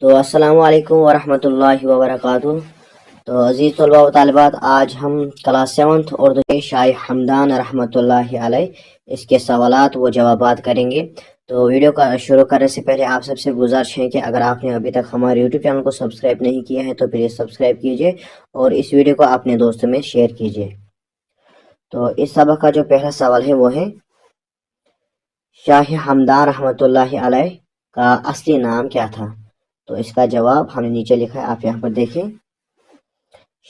تو السلام علیکم ورحمۃ اللہ وبرکاتہ۔ تو عزیز طلباء و طالبات، آج ہم کلاس 7 اردو کے شاہ حمدان رحمۃ اللہ علیہ اس کے سوالات و جوابات کریں گے۔ تو ویڈیو کا شروع کرنے سے پہلے آپ سب سے گزارش ہے کہ اگر آپ نے ابھی تک ہمارے یوٹیوب چینل کو سبسکرائب نہیں کیا ہے تو پلیز سبسکرائب کیجیے اور اس ویڈیو کو اپنے دوستوں میں شیئر کیجیے۔ تو اس سبق کا جو پہلا سوال ہے وہ ہے شاہ حمدان رحمۃ اللہ علیہ کا اصلی نام کیا تھا؟ تو اس کا جواب ہم نے نیچے لکھا ہے، آپ یہاں پر دیکھیں۔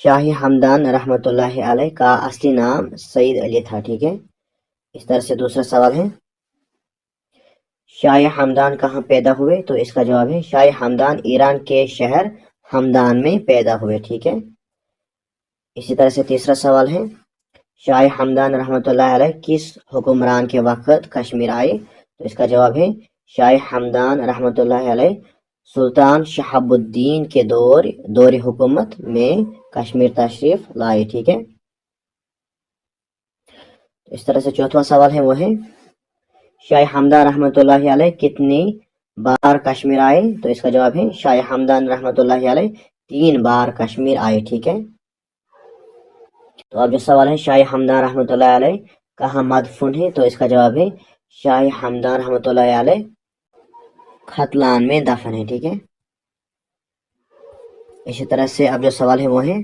شاہ حمدان رحمۃ اللہ علیہ کا اصلی نام سید علی تھا، ٹھیک ہے۔ اس طرح سے دوسرا سوال ہے شاہ حمدان کہاں پیدا ہوئے؟ تو اس کا جواب ہے شاہ حمدان ایران کے شہر حمدان میں پیدا ہوئے، ٹھیک ہے۔ اسی طرح سے تیسرا سوال ہے شاہ حمدان رحمۃ اللہ علیہ کس حکمران کے وقت کشمیر آئے؟ تو اس کا جواب ہے شاہ حمدان رحمۃ اللہ علیہ سلطان شہاب الدین کے دور حکومت میں کشمیر تشریف لائے، ٹھیک ہے۔ اس طرح سے چوتھا سوال ہے وہ ہے شاہ حمدان رحمۃ اللہ علیہ کتنی بار کشمیر آئے؟ تو اس کا جواب ہے شاہ حمدان رحمۃ اللہ علیہ 3 بار کشمیر آئے، ٹھیک ہے۔ تو اب جو سوال ہے شاہ حمدان رحمۃ اللہ علیہ کہاں مدفون ہے؟ تو اس کا جواب ہے شاہ حمدان رحمۃ اللہ علیہ ختلان میں دفن ہے، ٹھیک ہے۔ اسی طرح سے اب جو سوال ہے وہ ہے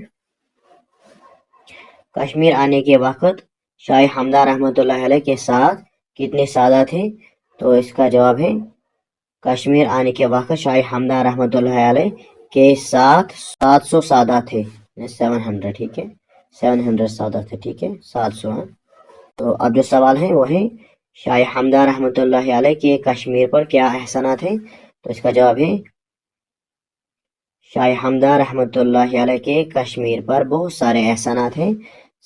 کشمیر آنے کے وقت شاہ حمدان رحمۃ اللہ علیہ کے ساتھ کتنے سادہ تھے؟ تو اس کا جواب ہے کشمیر آنے کے وقت شاہ حمدان رحمۃ اللہ علیہ کے ساتھ 700 سادہ تھے، 700، ٹھیک ہے، 700 سادہ تھے، ٹھیک ہے، 700۔ تو اب جو سوال ہے وہ ہے شاہ حمدان رحمۃ اللہ علیہ کے کشمیر پر کیا احسانات ہیں؟ تو اس کا جواب ہے شاہ حمدان رحمۃ اللہ علیہ کے کشمیر پر بہت سارے احسانات ہیں۔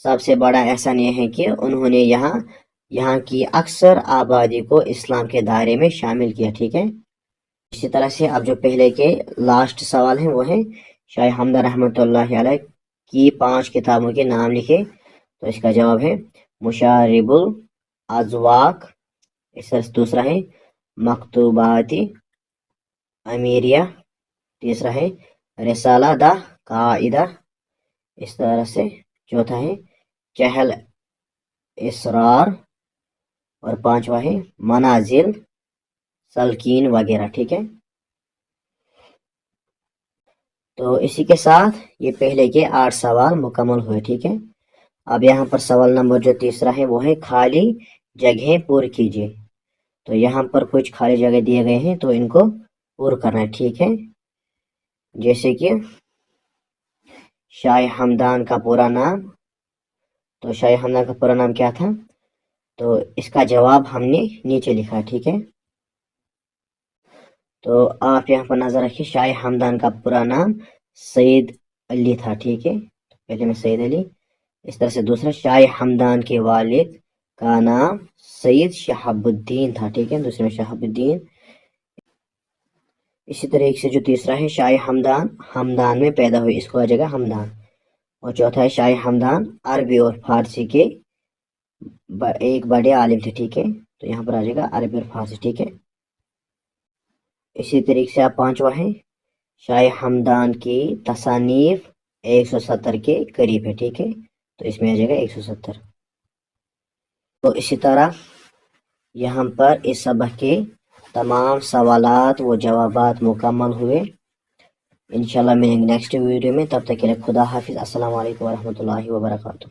سب سے بڑا احسان یہ ہے کہ انہوں نے یہاں کی اکثر آبادی کو اسلام کے دائرے میں شامل کیا، ٹھیک ہے۔ اسی طرح سے اب جو پہلے کے لاسٹ سوال ہیں وہ ہے شاہ حمدان رحمۃ اللہ علیہ کی 5 کتابوں کے نام لکھے۔ تو اس کا جواب ہے مشارب الاذواق، اس طرح سے دوسرا ہے مکتوبات امیریہ، تیسرا ہے رسالہ دا قاعدہ، اس طرح سے چوتھا ہے چہل اسرار، اور 5واں ہے منازل سلکین وغیرہ، ٹھیک ہے۔ تو اسی کے ساتھ یہ پہلے کے 8 سوال مکمل ہوئے، ٹھیک ہے۔ اب یہاں پر سوال نمبر جو تیسرا ہے وہ ہے خالی جگہیں پور کیجیے۔ تو یہاں پر کچھ خالی جگہ دیے گئے ہیں تو ان کو پور کرنا ہے، ٹھیک ہے۔ جیسے کہ شاہ حمدان کا پورا نام، تو شاہ حمدان کا پورا نام کیا تھا؟ تو اس کا جواب ہم نے نیچے لکھا، ٹھیک ہے۔ تو آپ یہاں پر نظر رکھیے، شاہ حمدان کا پورا نام سید علی تھا، ٹھیک ہے، پہلے میں سید علی۔ اس طرح سے دوسرا شاہ حمدان کے والد کا نام سید شہاب الدین تھا، ٹھیک ہے، دوسرے میں شہاب الدین۔ اسی طریقے سے جو تیسرا ہے شاہ حمدان میں پیدا ہوئی، اس کو آ جائے گا حمدان۔ اور چوتھا ہے شاہ حمدان عربی اور فارسی کے ایک بڑے عالم تھے، ٹھیک ہے، تو یہاں پر آ جائے گا عربی اور فارسی، ٹھیک ہے۔ اسی طریقے سے آپ 5واں ہے شاہ حمدان کی تصانیف 170 کے قریب ہے، ٹھیک ہے، تو اس میں آ جائے گا 170۔ تو اسی طرح یہاں پر اس سبق کے تمام سوالات و جوابات مکمل ہوئے۔ انشاءاللہ ملیں گے نیکسٹ ویڈیو میں، تب تک کے لیے خدا حافظ، السلام علیکم ورحمۃ اللہ وبرکاتہ۔